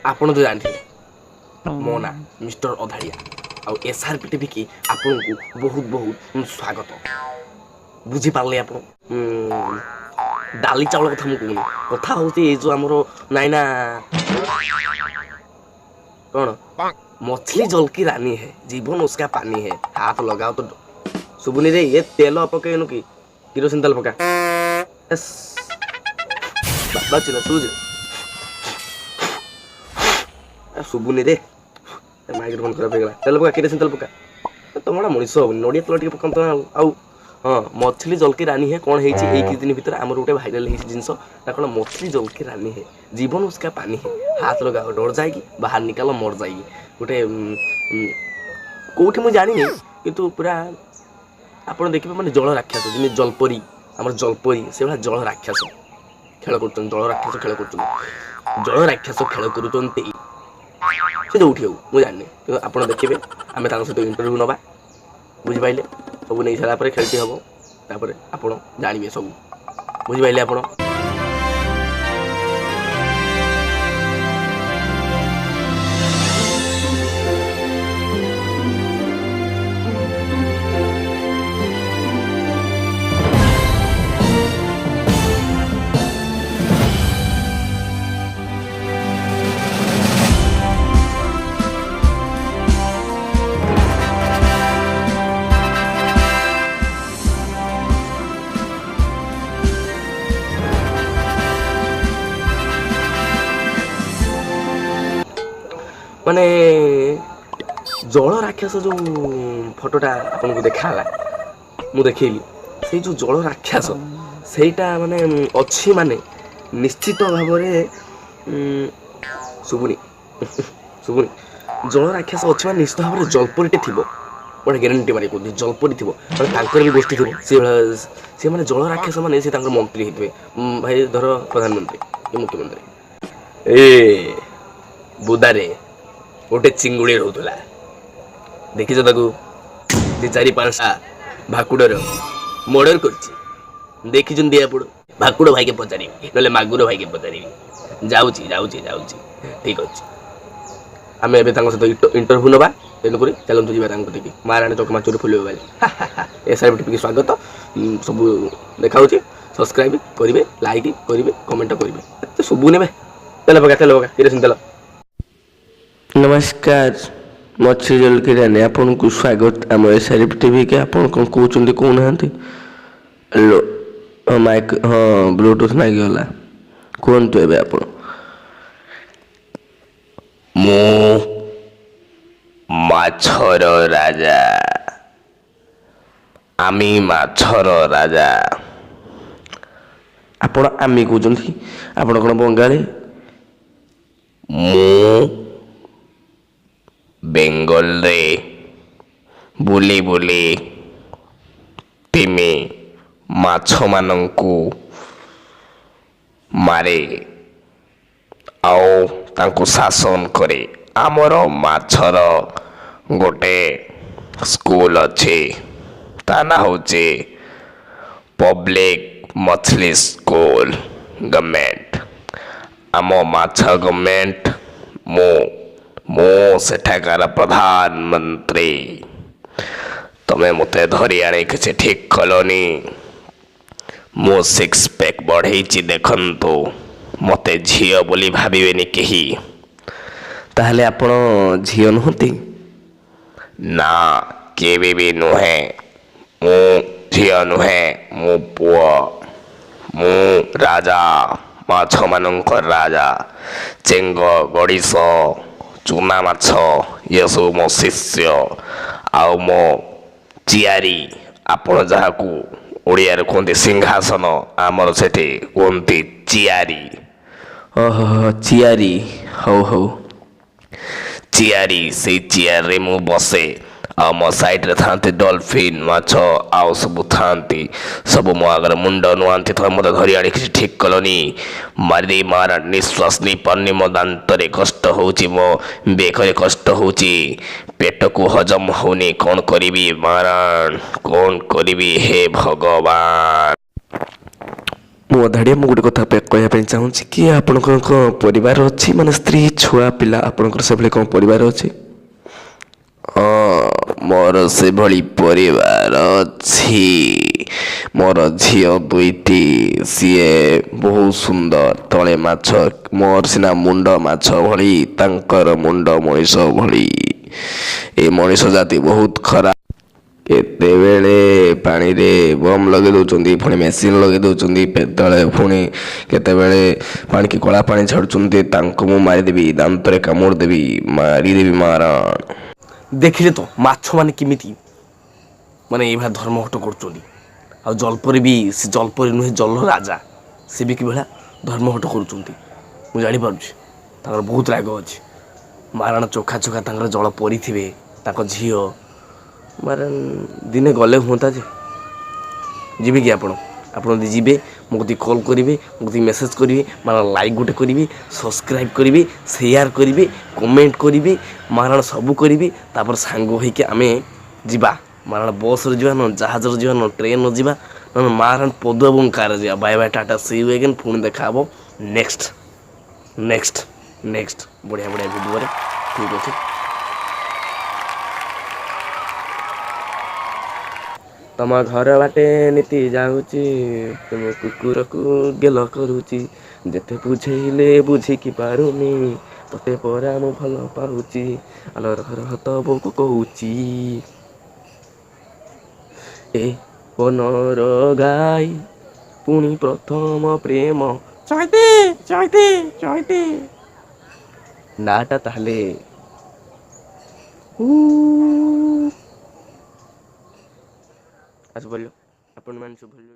आपण तो जानते मो ना मिस्टर अधाड़िया आउ SRP टीवी की आपन को बहुत बहुत स्वागत बुझी पारले आप डाली चावल कथा मुझे कथा हूँ जो आमर नाई ना कौन मछली जल की रानी है जीवन उसका पानी है हाथ लगाओ तो सुबुनी रे ये तेल पकेनु कि किरोसिन तेल पका यस बाबा सूझ सुबुनी रे माइक्रोफोन खराब हो तेल पका किरोसिन तेल पका तुम बड़ा मनीष हम नड़िया तेल टे पकात आउ हाँ मछली जल की रानी है कौन है एक दिन भीतर आमर गोटे भाइराल जिनस कौन मछली जल की रानी है जीवन उसका पानी है हाथ लगाओ डर जाएगी बाहर निकालो मर जाएगी गोटे कौटी मुझे जानी किंतु पूरा आप देखिए मैंने जल राक्षस जमी जलपरी आम जलपरी से भाई जल राक्षस खेल कर जल राक्षस खेल कर जल राक्षस खेल कर जो उठी मुझे जानी आप देखिए आम सहित इंटरव्यू नवा बुझिपारे सब नहीं सारापर खेलती हम तापर आप जानवे सब बुझिपारे आप माने जल राक्षस जो फोटोटा आपन को देखाला मु देखैली से जो जल राक्षस सेटा माने अच्छी माने निश्चित भाव रे सुबुनी सुबुनी जल राक्षस अच्छी माने निश्चित भाव रे जलपरीटे थिबो बड़े ग्यारंटी मारे को जलपरी थिबो माने तांकर भी गोष्ठी थिबो से माने जल राक्षस माने से तांकर मंत्री हितबे भाई धर प्रधानमंत्री कि मुख्यमंत्री ए बुदारे गोटे चिंगुड़ी रोला देखी दी चारि पांचटा भाकुड़र मर्डर कर देखी भाकुड़ भाई के पचारि ना मागुर भाई के पचारि जाऊँगी ठीक अच्छे आम ए सहित इंटरव्यू नवा तेणुक चलते जावा महाराणी चकमा चोरी फुल SRP टीवी स्वागत सब देखा सब्सक्राइब करेंगे लाइक करेंगे कमेंट करेंगे सबू ने तेल पका किरोसिन तेल नमस्कार मछली जल की रानी आपन को स्वागत आम SRP टीवी के आप कौन कहते कहना हेलो माइक हाँ ब्लूटूथ नागिगला कहतु ए आप माछर राजा आमी माछर राजा आपण आमी कहते आपण कौन बंगाली बेंगल रे बुली बुली तिमी माछ मानंकु मारे आओ तांको शासन करे आमर माछर गोटे स्कूल अच्छे ता ना होचे पब्लिक मछली स्कूल गवर्नमेंट आम माछ गवर्नमेंट मो सेठाकार प्रधानमंत्री तमें मते धरी आने किसी ठीक कलनी मो सिक्स पैक बढ़े देखंतु मते झियो बोली भाविबेनी केही ताहले आपण झियो नहती ना केबे भी नुहे मो झियो नुहे मो पुआ मो राजा माछ मानंकर राजा चेंग गड़िश चूना माछ ये सब मो शिष्य आउ मो चियारी आपण जहाँ को ओडिया कहते सिंहासन आमर से कहते चियारी ओहो चियारी हौ हौ चियारी से चियार रे मु बसे आ मो साइड रे थांती डॉल्फिन माछ आउ सब थांती सब मो आगर मुंड नुआंती तो मत धरी आनी किसी ठीक कलनी मारी मारा निश्वास नहीं पानी मो दांतरे कष्ट होची मो बेकरे कष्ट होची पेट को हजम होनी कौन करीबी मारान कौन करीबी हे भगवान ମୁଁ ଅଧାଡ଼ିଆ ମୁଁ ଗୋଟେ କଥା କହିବା ପାଇଁ ଚାହୁଁଛି କି ଆପଣଙ୍କର କ'ଣ ପରିବାର ଅଛି, ମାନେ ସ୍ତ୍ରୀ ଛୁଆ ପିଲା ଆପଣଙ୍କର ସେଭଳି କ'ଣ ପରିବାର ଅଛି? ମୋର ସେଭଳି ପରିବାର ଅଛି। ମୋର ଝିଅ ଦୁଇଟି, ସିଏ ବହୁତ ସୁନ୍ଦର, ତଳେ ମାଛ, ମୋର ସିନା ମୁଣ୍ଡ ମାଛ ଭଳି, ତାଙ୍କର ମୁଣ୍ଡ ମଣିଷ ଭଳି। ଏ ମଣିଷ ଜାତି ବହୁତ ଖରାପ। କେତେବେଳେ ପାଣିରେ ବମ୍ ଲଗାଇ ଦେଉଛନ୍ତି, ପୁଣି ମେସିନ୍ ଲଗାଇ ଦେଉଛନ୍ତି, ପୁଣି କେତେବେଳେ ପାଣିକି କଳା ପାଣି ଛାଡ଼ୁଛନ୍ତି। ତାଙ୍କୁ ମୁଁ ମାରିଦେବି, ଦାନ୍ତରେ କାମୁଡ଼ି ଦେବି, ମାରିଦେବି ମାରଣ। ଦେଖିଲେ ତ ମାଛମାନେ କେମିତି ମାନେ ଏଇଭଳିଆ ଧର୍ମଘଟ କରୁଛନ୍ତି। ଆଉ ଜଳ୍ପରେ ବି, ସେ ଜଳ୍ପରେ ନୁହେଁ ଜଳ ରାଜା, ସେ ବି କିଭଳିଆ ଧର୍ମଘଟ କରୁଛନ୍ତି। ମୁଁ ଜାଣିପାରୁଛି ତାଙ୍କର ବହୁତ ରାଗ ଅଛି। ମାରଣ ଚୋଖା ଚୋଖା ତାଙ୍କର ଜଳ ପରିଥିବେ, ତାଙ୍କ ଝିଅ ମାରଣ। ଦିନେ ଗଲେ ହୁଅନ୍ତା ଯେ। ଯିବେ କି ଆପଣ? ଆପଣ ଯଦି ଯିବେ ମୋ କତିକି କଲ୍ କରିବେ, ମୋ କତିକି ମେସେଜ୍ କରିବେ, ମାନେ ଲାଇକ୍ ଗୋଟେ କରିବେ, ସବସ୍କ୍ରାଇବ୍ କରିବେ, ସେୟାର କରିବେ, କମେଣ୍ଟ କରିବେ, ମାରଣ ସବୁ କରିବେ। ତାପରେ ସାଙ୍ଗ ହେଇକି ଆମେ ଯିବା, ମାରଣ ବସ୍ରେ ଯିବା, ନହେଲେ ଜାହାଜରେ ଯିବା, ନହେଲେ ଟ୍ରେନ୍ରେ ଯିବା, ନହେଲେ ମାରଣ ପଦ ଏବଂ କାର୍ରେ ଯିବା। Bye bye tata see you again. ପୁଣି ଦେଖା ହେବ ନେକ୍ସଟ ବଢ଼ିଆ ବଢ଼ିଆ ଭିଡ଼ିଓରେ। ଠିକ୍ ଅଛି। ତମ ଘର ବାଟେ ନୀତି ଯାଉଛି, ତୁମ କୁକୁରକୁ ଗେଲ କରୁଛି। ଯେତେ ବୁଝେଇଲେ ବୁଝିକି ପାରୁନି, ତତେ ପରା ମୁଁ ଭଲ ପାଉଛି। ଆଲୋ ରହ ତ ବୋଉକୁ କହୁଛି, ଏ ବନର ଗାଈ ପୁଣି ପ୍ରଥମ ପ୍ରେମ। ଚଇତି ଚଇତି ଚଇତି ନାଟା ତାହେଲେ ଆସ ବୋଲ ଆପଣମାନେ ସବୁ ଭଲ।